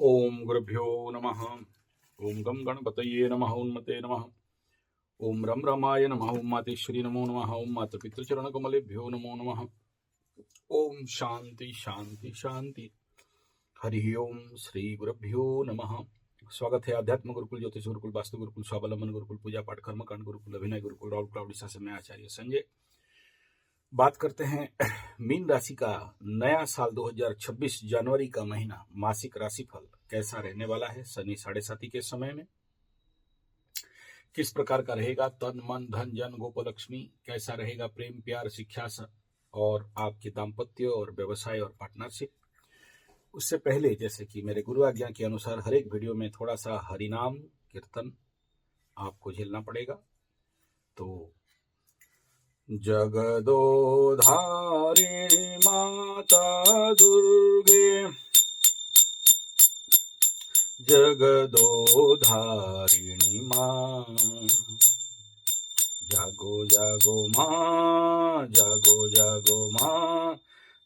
ओम गुरुभ्यो नमः। ओम गम गणपतये नमः। उन्मते नमः। ओम रम रमाय नमः। ओम मातेश्वरी नमो नमः। ओम माता पितृचरण कमलेभ्यो नमो नमः। ओम शांति शांति शांति। हरि ओम श्री गुरुभ्यो नमः। स्वागत है आध्यात्म गुरुकुल, ज्योतिष गुरुकुल, वास्तु गुरुकुल, स्वावलंबन गुरुकुल, पूजा पाठ कर्मकांड गुरुकुल, अभिनय गुरुकुल, राउल क्लाउड से मैं आचार्य संजय। बात करते हैं मीन राशि का नया साल 2026 जनवरी का महीना मासिक राशिफल कैसा रहने वाला है। शनि 7:30 के समय में किस प्रकार का रहेगा। तन मन धन जन गोपलक्ष्मी कैसा रहेगा। प्रेम प्यार शिक्षा और आपके दाम्पत्य और व्यवसाय और पार्टनरशिप। उससे पहले जैसे कि मेरे गुरु आज्ञा के अनुसार हर एक वीडियो में थोड़ा सा हरिनाम कीर्तन आपको झेलना पड़ेगा। तो जगदोधारिणी माता दुर्गे, जगदोधारिणी माँ, जागो जागो माँ, जागो जागो माँ,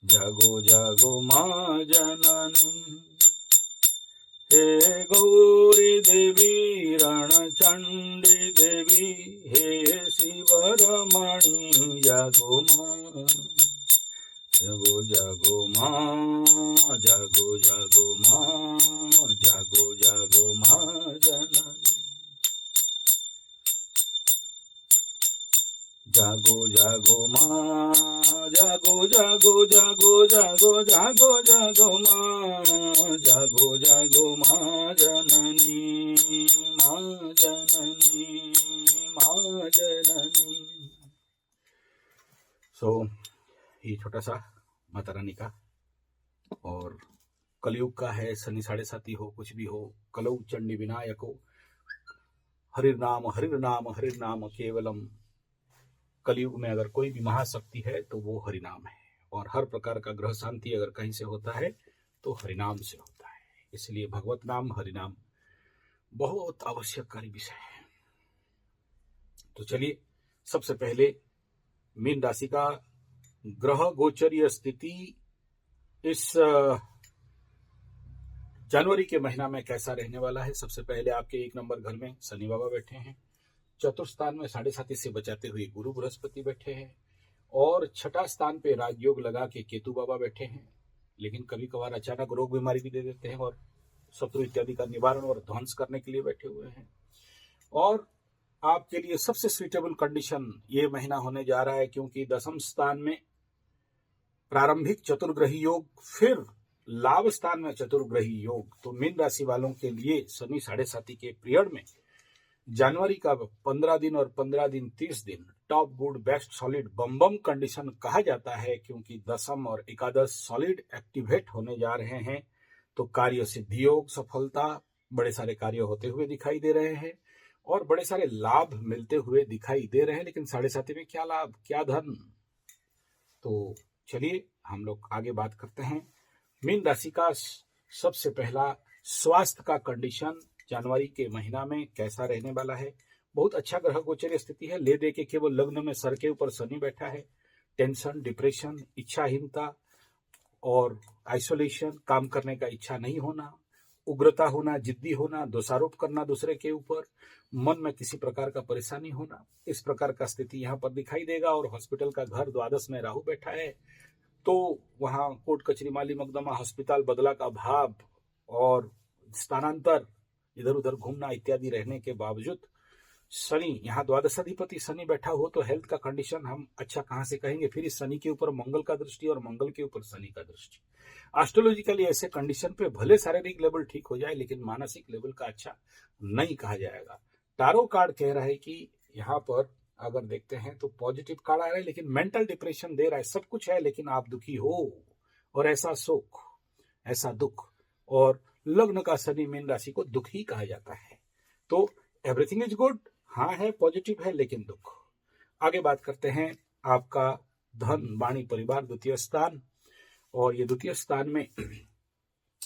जागो जागो माँ जननी। हे गौरी देवी रणचंडी देवी, हे शिवरमणि जागो माँ, जागो जागो माँ, जागो जागो माँ, जागो जागो माँ जननी। जागो जागो माँ, जागो जागो जागो जागो जागो जागो माँ, जागो जागो माँ जननी, माँ जननी, माँ जननी। ये छोटा सा माता रानी का और कलयुग का है। शनि 7:30 हो, कुछ भी हो, कलौ चंडी विनायक हो। हरिर्नाम हरिर्नाम हरिर्नाम केवलम। कलयुग में अगर कोई भी महाशक्ति है तो वो हरिनाम है। और हर प्रकार का ग्रह शांति अगर कहीं से होता है तो हरिनाम से होता है। इसलिए भगवत नाम हरिनाम बहुत आवश्यककारी विषय है। तो चलिए सबसे पहले मीन राशि का ग्रह गोचरीय स्थिति इस जनवरी के महीना में कैसा रहने वाला है। सबसे पहले आपके 1 नंबर घर में शनि बाबा बैठे हैं। चतुर्थ स्थान में 7:30 से बचाते हुए गुरु बृहस्पति बैठे हैं। और छठा स्थान पे राजयोग लगा के केतु बाबा बैठे हैं। लेकिन कभी कभार अचानक रोग बीमारी भी दे देते हैं और शत्रु इत्यादि का निवारण और ध्वंस करने के लिए बैठे हुए हैं। और आपके लिए सबसे सुइटेबल कंडीशन ये महीना होने जा रहा है, क्योंकि 10वें स्थान में प्रारंभिक चतुर्ग्रही योग, फिर लाभ स्थान में चतुर्ग्रही योग। तो मीन राशि वालों के लिए शनि 7:30 के पीरियड में जनवरी का 15 दिन और 15 दिन 30 दिन टॉप गुड बेस्ट सॉलिड बम बम कंडीशन कहा जाता है, क्योंकि 10वीं और एकादश सॉलिड एक्टिवेट होने जा रहे हैं। तो कार्य सिद्धि योग, सफलता, बड़े सारे कार्य होते हुए दिखाई दे रहे हैं और बड़े सारे लाभ मिलते हुए दिखाई दे रहे हैं। लेकिन 7:30 में क्या लाभ, क्या धन। तो चलिए हम लोग आगे बात करते हैं। मीन राशि का सबसे पहला स्वास्थ्य का कंडीशन जनवरी के महीना में कैसा रहने वाला है। बहुत अच्छा ग्रह गोचर स्थिति है। ले दे के केवल लग्न में सर के ऊपर शनि बैठा है। टेंशन, डिप्रेशन, इच्छाहीनता और आइसोलेशन, काम करने का इच्छा नहीं होना, उग्रता होना, जिद्दी होना, दोषारोप करना दूसरे के ऊपर, मन में किसी प्रकार का परेशानी होना, इस प्रकार का स्थिति यहाँ पर दिखाई देगा। और हॉस्पिटल का घर द्वादश में राहु बैठा है, तो वहां कोर्ट कचहरी माली मुकदमा, अस्पताल बदला का भाव और स्थानांतर, इधर उधर घूमना इत्यादि रहने के बावजूद शनि यहाँ द्वादशाधिपति शनि बैठा हो तो हेल्थ का कंडीशन हम अच्छा कहां से कहेंगे। फिर इस शनि के ऊपर मंगल का दृष्टि और मंगल के ऊपर शनि का दृष्टि। एस्ट्रोलॉजिकली ऐसे कंडीशन पे भले शारीरिक लेवल ठीक हो जाए, लेकिन मानसिक लेवल का अच्छा नहीं कहा जाएगा। टारो कार्ड कह रहा है कि यहाँ पर अगर देखते हैं तो पॉजिटिव कार्ड आ रहा है, लेकिन मेंटल डिप्रेशन दे रहा है। सब कुछ है लेकिन आप दुखी हो, और ऐसा सुख, ऐसा दुख। और लग्न का शनि मीन राशि को दुख ही कहा जाता है। तो एवरीथिंग इज गुड, हाँ है, पॉजिटिव है, लेकिन दुख। आगे बात करते हैं आपका धन वाणी परिवार द्वितीय स्थान। और ये द्वितीय स्थान में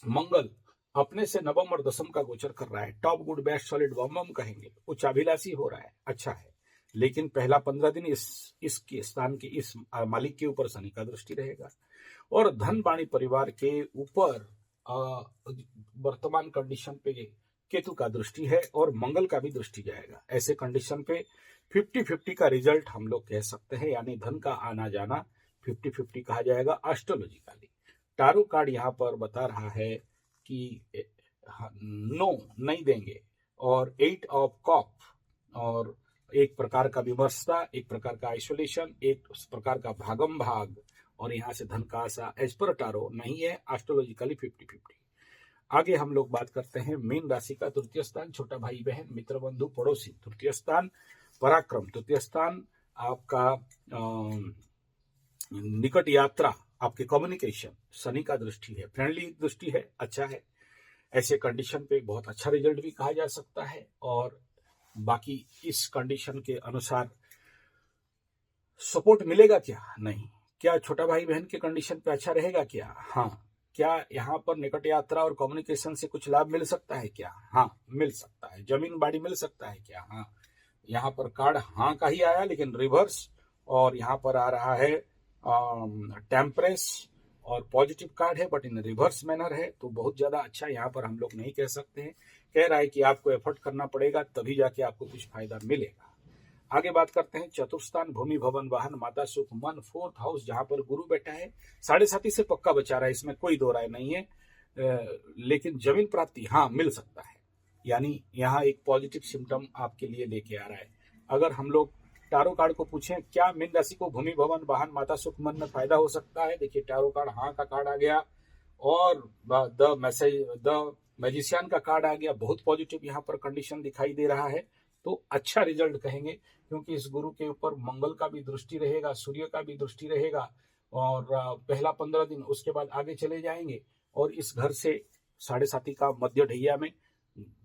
मंगल अपने से नवम और दसम का गोचर कर रहा है। टॉप गुड बेस्ट सॉलिड बम कहेंगे, उच्चाभिलाषी हो रहा है, अच्छा है। लेकिन पहला 15 दिन इसके स्थान के इस मालिक के ऊपर शनि का दृष्टि रहेगा। और धन वाणी परिवार के ऊपर वर्तमान कंडीशन पे केतु का दृष्टि है और मंगल का भी दृष्टि जाएगा। ऐसे कंडीशन पे 50-50 का रिजल्ट हम लोग कह सकते हैं, यानी धन का आना जाना 50-50 कहा जाएगा एस्ट्रोलॉजिकली। टारो कार्ड यहाँ पर बता रहा है कि नो नहीं देंगे, और 8 ऑफ कप, और एक प्रकार का विमर्शता, एक प्रकार का आइसोलेशन, एक प्रकार का भागम भाग, और यहाँ से धन का आशा एज पर टारो नहीं है, एस्ट्रोलॉजिकली 50-50। आगे हम लोग बात करते हैं मीन राशि का तृतीय स्थान, छोटा भाई बहन, मित्र बंधु पड़ोसी तृतीय स्थान, पराक्रम तृतीय स्थान, आपका निकट यात्रा, आपके कम्युनिकेशन, शनि का दृष्टि है, फ्रेंडली दृष्टि है, अच्छा है। ऐसे कंडीशन पे बहुत अच्छा रिजल्ट भी कहा जा सकता है। और बाकी इस कंडीशन के अनुसार सपोर्ट मिलेगा क्या? नहीं। क्या छोटा भाई बहन के कंडीशन पे अच्छा रहेगा क्या? हाँ। क्या यहाँ पर निकट यात्रा और कम्युनिकेशन से कुछ लाभ मिल सकता है क्या? हाँ, मिल सकता है। जमीन बाड़ी मिल सकता है क्या? हाँ। यहाँ पर कार्ड हाँ का ही आया, लेकिन रिवर्स, और यहाँ पर आ रहा है टेम्परेंस, और पॉजिटिव कार्ड है बट इन रिवर्स मैनर है, तो बहुत ज्यादा अच्छा यहाँ पर हम लोग नहीं कह सकते हैं। कह रहा है कि आपको एफर्ट करना पड़ेगा, तभी जाके आपको कुछ फायदा मिलेगा। आगे बात करते हैं चतुर्थ स्थान, भूमि भवन वाहन माता सुख मन, 4th हाउस जहां पर गुरु बैठा है, 7.5 से पक्का बचा रहा है, इसमें कोई दो राय नहीं है। लेकिन जमीन प्राप्ति हाँ मिल सकता है, यानी यहाँ एक पॉजिटिव सिम्टम आपके लिए लेके आ रहा है। अगर हम लोग टारो कार्ड को पूछें क्या मीन राशि को भूमि भवन वाहन माता सुख मन में फायदा हो सकता है, देखिए टारो कार्ड हाँ का कार्ड आ गया, और द मैजिशियन का कार्ड आ गया। बहुत पॉजिटिव यहाँ पर कंडीशन दिखाई दे रहा है, तो अच्छा रिजल्ट कहेंगे, क्योंकि इस गुरु के ऊपर मंगल का भी दृष्टि रहेगा, सूर्य का भी दृष्टि रहेगा, और पहला 15 दिन, उसके बाद आगे चले जाएंगे, और इस घर से 7.5 का मध्य ढैया में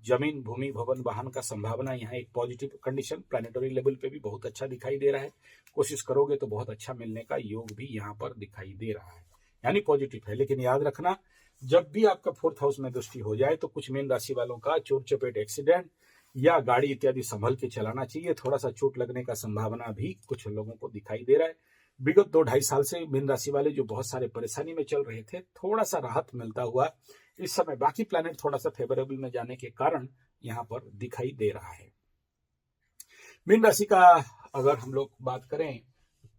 जमीन भूमि भवन वाहन का संभावना, यहाँ एक पॉजिटिव कंडीशन प्लैनेटरी लेवल पे भी बहुत अच्छा दिखाई दे रहा है। कोशिश करोगे तो बहुत अच्छा मिलने का योग भी यहाँ पर दिखाई दे रहा है, यानी पॉजिटिव है। लेकिन याद रखना, जब भी आपका 4th हाउस में दृष्टि हो जाए तो कुछ मीन राशि वालों का चोट चपेट, एक्सीडेंट या गाड़ी इत्यादि संभल के चलाना चाहिए। थोड़ा सा चोट लगने का संभावना भी कुछ लोगों को दिखाई दे रहा है। विगत 2-2.5 साल से मीन राशि वाले जो बहुत सारे परेशानी में चल रहे थे, थोड़ा सा राहत मिलता हुआ इस समय बाकी प्लैनेट थोड़ा सा फेवरेबल में जाने के कारण यहाँ पर दिखाई दे रहा है। मीन राशि का अगर हम लोग बात करें,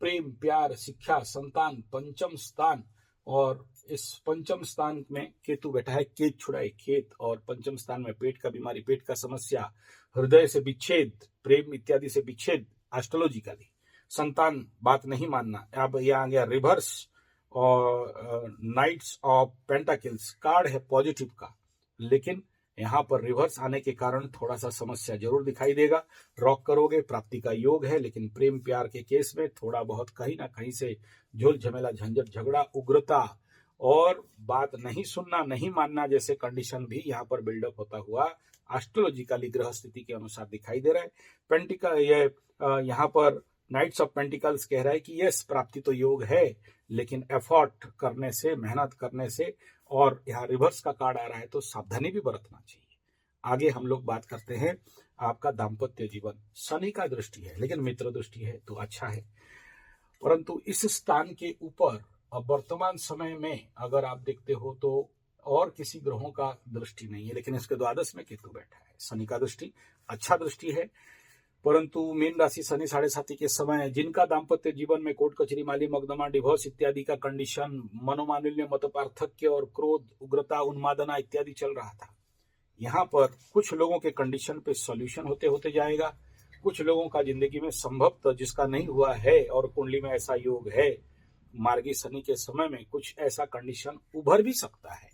प्रेम, प्यार, शिक्षा, संतान, पंचम स्थान, और इस पंचम स्थान में केतु बैठा है, केत छुड़ाए खेत, और पंचम स्थान में पेट का बीमारी, पेट का समस्या, हृदय से विच्छेद, प्रेम इत्यादि से विच्छेद एस्ट्रोलॉजिकली, संतान बात नहीं मानना। अब यह आ गया रिवर्स, और नाइट्स ऑफ पेंटाकिल्स कार्ड है पॉजिटिव का, लेकिन यहाँ पर रिवर्स आने के कारण थोड़ा सा समस्या जरूर दिखाई देगा। रॉक करोगे, प्राप्ति का योग है, लेकिन प्रेम प्यार के केस में थोड़ा बहुत कहीं ना कहीं से झोल झमेला, झंझट, झगड़ा, उग्रता, और बात नहीं सुनना, नहीं मानना जैसे कंडीशन भी यहाँ पर बिल्डअप होता हुआ एस्ट्रोलॉजिकली ग्रह स्थिति के अनुसार दिखाई दे रहा है। पेंटिकल ये यहाँ पर नाइट्स ऑफ पेंटिकल्स कह रहा है कि यस, प्राप्ति तो योग है, लेकिन एफर्ट करने से, मेहनत करने से, और यहाँ रिवर्स का कार्ड आ रहा है तो सावधानी भी बरतना चाहिए। आगे हम लोग बात करते हैं आपका दाम्पत्य जीवन, शनि का दृष्टि है, लेकिन मित्र दृष्टि है तो अच्छा है, परंतु इस स्थान के ऊपर अब वर्तमान समय में अगर आप देखते हो तो और किसी ग्रहों का दृष्टि नहीं है, लेकिन इसके द्वादश में केतु बैठा है। शनि का दृष्टि अच्छा दृष्टि है, परंतु मीन राशि शनि 7.5 के समय जिनका दाम्पत्य जीवन में कोर्ट कचहरी, माली मुकदमा, डिवोर्स इत्यादि का कंडीशन, मनोमालिन्य, मत पार्थक्य और क्रोध, उग्रता, उन्मादना इत्यादि चल रहा था, यहाँ पर कुछ लोगों के कंडीशन पे सॉल्यूशन होते होते जाएगा। कुछ लोगों का जिंदगी में संभवतः जिसका नहीं हुआ है और कुंडली में ऐसा योग है, मार्गी शनि के समय में कुछ ऐसा कंडीशन उभर भी सकता है।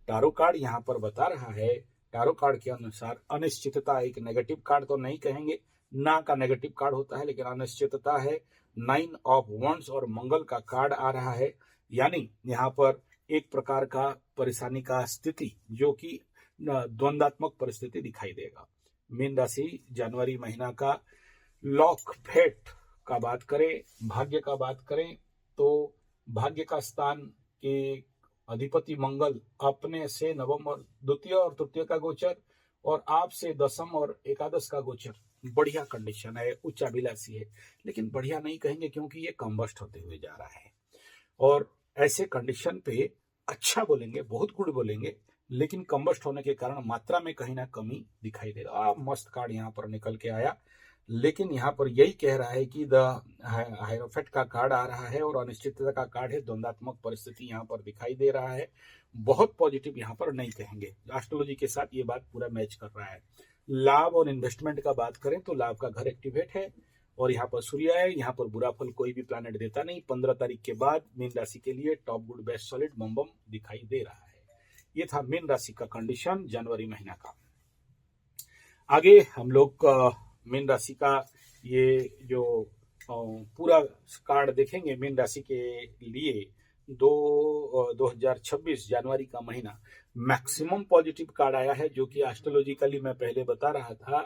टारो कार्ड यहाँ पर बता रहा है, टारो कार्ड के अनुसार अनिश्चितता, एक नेगेटिव कार्ड तो नहीं कहेंगे, ना का नेगेटिव कार्ड होता है, लेकिन अनिश्चितता है। 9 ऑफ वंड्स और मंगल का कार्ड आ रहा है, यानी यहाँ पर एक प्रकार का परेशानी का स्थिति, जो कि द्वंद्वात्मक परिस्थिति दिखाई देगा। मीन राशि जनवरी महीना का लॉक फेट का बात करें, भाग्य का बात करें, तो भाग्य का स्थान के अधिपति मंगल अपने से नवम और द्वितीय और तृतीय का गोचर, और आपसे दसम और एकादश का गोचर, बढ़िया कंडीशन है, उच्चाभिलाषी है, लेकिन बढ़िया नहीं कहेंगे क्योंकि ये कम्बस्ट होते हुए जा रहा है। और ऐसे कंडीशन पे अच्छा बोलेंगे, बहुत गुड बोलेंगे, लेकिन कंबस्ट होने के कारण मात्रा में कहीं ना कमी दिखाई दे रहा। मस्त कार्ड यहाँ पर निकल के आया, लेकिन यहाँ पर यही कह रहा है कि द हायरोफेट का कार्ड आ रहा है और अनिश्चितता का कार्ड है। द्वंद्वात्मक परिस्थिति यहाँ पर दिखाई दे रहा है। बहुत पॉजिटिव यहाँ पर नहीं कहेंगे, एस्ट्रोलॉजी के साथ ये बात पूरा मैच कर रहा है। लाभ और इन्वेस्टमेंट का बात करें तो लाभ का घर एक्टिवेट है और यहाँ पर सूर्य है। यहाँ पर बुरा फल कोई भी प्लैनेट देता नहीं। 15 तारीख के बाद मीन राशि के लिए टॉप गुड बेस्ट सॉलिड बम बम दिखाई दे रहा है। ये था मीन राशि का कंडीशन जनवरी महीना का। आगे हम लोग मीन राशि का ये जो पूरा कार्ड देखेंगे मीन राशि के लिए 2026 जनवरी का महीना मैक्सिमम पॉजिटिव कार्ड आया है, जो कि एस्ट्रोलॉजिकली मैं पहले बता रहा था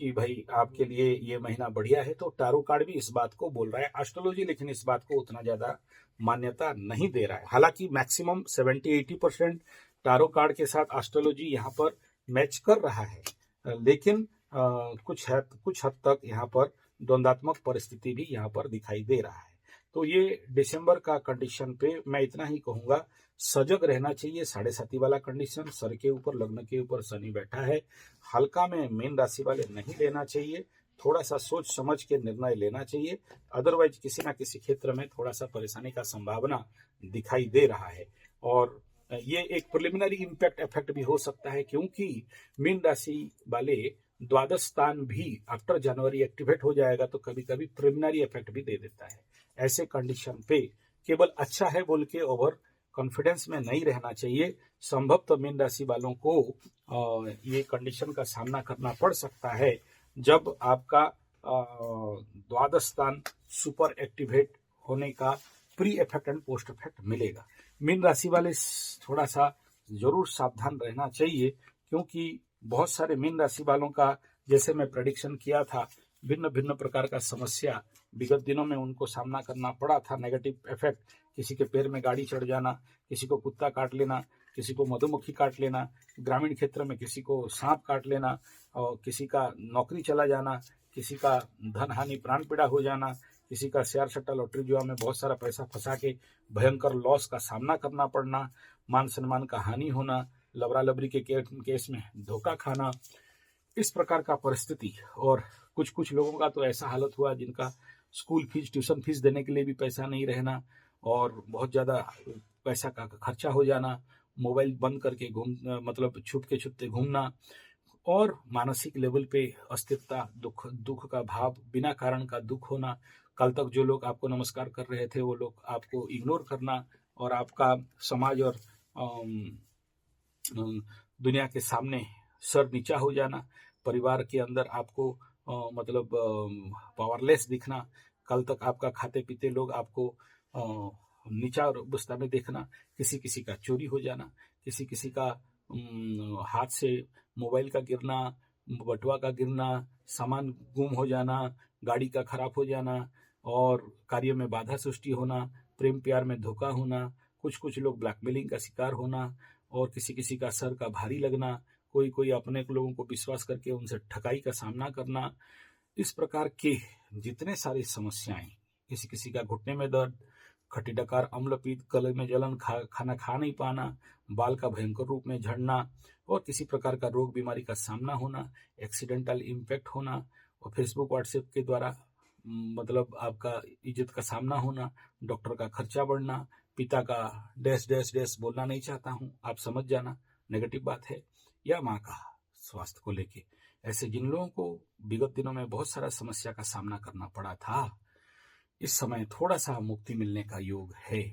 कि भाई आपके लिए ये महीना बढ़िया है। तो टारो कार्ड भी इस बात को बोल रहा है एस्ट्रोलॉजी, लेकिन इस बात को उतना ज्यादा मान्यता नहीं दे रहा है। हालांकि मैक्सिमम 70-80% टारो कार्ड के साथ एस्ट्रोलॉजी यहाँ पर मैच कर रहा है, लेकिन कुछ हद तक यहाँ पर द्वंद्वात्मक परिस्थिति भी यहाँ पर दिखाई दे रहा है। तो ये दिसंबर का कंडीशन पे मैं इतना ही कहूंगा, सजग रहना चाहिए। 7.5 वाला कंडीशन, सर के ऊपर लग्न के ऊपर शनि बैठा है, हल्का में मीन राशि वाले नहीं लेना चाहिए। थोड़ा सा सोच समझ के निर्णय लेना चाहिए, अदरवाइज किसी ना किसी क्षेत्र में थोड़ा सा परेशानी का संभावना दिखाई दे रहा है। और ये एक प्रिलिमिनरी इम्पैक्ट इफेक्ट भी हो सकता है, क्योंकि मीन राशि वाले द्वादश स्थान भी आफ्टर जनवरी एक्टिवेट हो जाएगा, तो कभी कभी प्रिलिमिनरी इफेक्ट भी दे देता है। ऐसे कंडीशन पे केवल अच्छा है बोल के ओवर कॉन्फिडेंस में नहीं रहना चाहिए। संभवतः मीन राशि वालों को ये कंडीशन का सामना करना पड़ सकता है जब आपका द्वादश स्थान सुपर एक्टिवेट होने का pre effect and post effect मिलेगा। मीन राशि वाले थोड़ा सा जरूर सावधान रहना चाहिए, क्योंकि बहुत सारे मीन राशि वालों का, जैसे मैं प्रेडिक्शन किया था, भिन्न भिन्न प्रकार का समस्या विगत दिनों में उनको सामना करना पड़ा था। नेगेटिव इफेक्ट, किसी के पैर में गाड़ी चढ़ जाना, किसी को कुत्ता काट लेना, किसी को मधुमक्खी काट लेना, ग्रामीण क्षेत्र में किसी को सांप काट लेना, और किसी का नौकरी चला जाना, किसी का धन हानि प्राण पीड़ा हो जाना, किसी का शेयर सट्टा लॉटरी जुआ में बहुत सारा पैसा फंसा के भयंकर लॉस का सामना करना पड़ना, मान सम्मान का हानि होना, लबरा लबरी के केस में धोखा खाना, इस प्रकार का परिस्थिति। और कुछ लोगों का तो ऐसा हालत हुआ जिनका स्कूल फीस ट्यूशन फीस देने के लिए भी पैसा नहीं रहना, और बहुत ज़्यादा पैसा का खर्चा हो जाना, मोबाइल बंद करके मतलब छुपते घूमना, और मानसिक लेवल पे अस्थिरता, दुख का भाव, बिना कारण का दुख होना। कल तक जो लोग आपको नमस्कार कर रहे थे वो लोग आपको इग्नोर करना, और आपका समाज और दुनिया के सामने सर नीचा हो जाना, परिवार के अंदर आपको मतलब पावरलेस दिखना, कल तक आपका खाते पीते लोग आपको नीचा अवस्था में देखना, किसी का चोरी हो जाना, किसी का हाथ से मोबाइल का गिरना, बटुआ का गिरना, सामान गुम हो जाना, गाड़ी का खराब हो जाना, और कार्य में बाधा सृष्टि होना, प्रेम प्यार में धोखा होना, कुछ लोग ब्लैकमेलिंग का शिकार होना, और किसी का सर का भारी लगना, कोई अपने लोगों को विश्वास करके उनसे ठगाई का सामना करना। इस प्रकार के जितने सारी समस्याएं, किसी का घुटने में दर्द, खट्टी डकार, अम्लपीत, गले में जलन, खाना खा नहीं पाना, बाल का भयंकर रूप में झड़ना, और किसी प्रकार का रोग बीमारी का सामना होना, एक्सीडेंटल इम्पैक्ट होना, और फेसबुक व्हाट्सएप के द्वारा मतलब आपका इज्जत का सामना होना, डॉक्टर का खर्चा बढ़ना, पिता का डैश डैश डैश बोलना नहीं चाहता हूँ, आप समझ जाना नेगेटिव बात है, या माँ का स्वास्थ्य को लेके। ऐसे जिन लोगों को विगत दिनों में बहुत सारा समस्या का सामना करना पड़ा था, इस समय थोड़ा सा मुक्ति मिलने का योग है,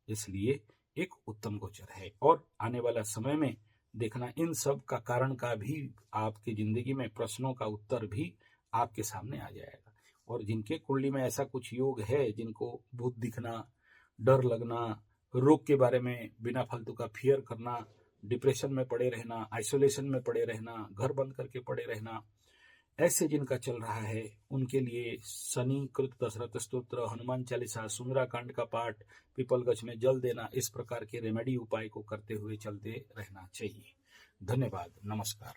इसलिए एक उत्तम गोचर है। और आने वाला समय में देखना, इन सब का कारण का भी आपकी जिंदगी में प्रश्नों का उत्तर भी आपके सामने आ जाएगा। और जिनके कुंडली में ऐसा कुछ योग है, जिनको भूत दिखना, डर लगना, रोग के बारे में बिना फालतू का फियर करना, डिप्रेशन में पड़े रहना, आइसोलेशन में पड़े रहना, घर बंद करके पड़े रहना, ऐसे जिनका चल रहा है, उनके लिए शनि कृत दशरथ स्तोत्र, हनुमान चालीसा, सुंदराकांड का पाठ, पीपल गछ में जल देना, इस प्रकार के रेमेडी उपाय को करते हुए चलते रहना चाहिए। धन्यवाद, नमस्कार।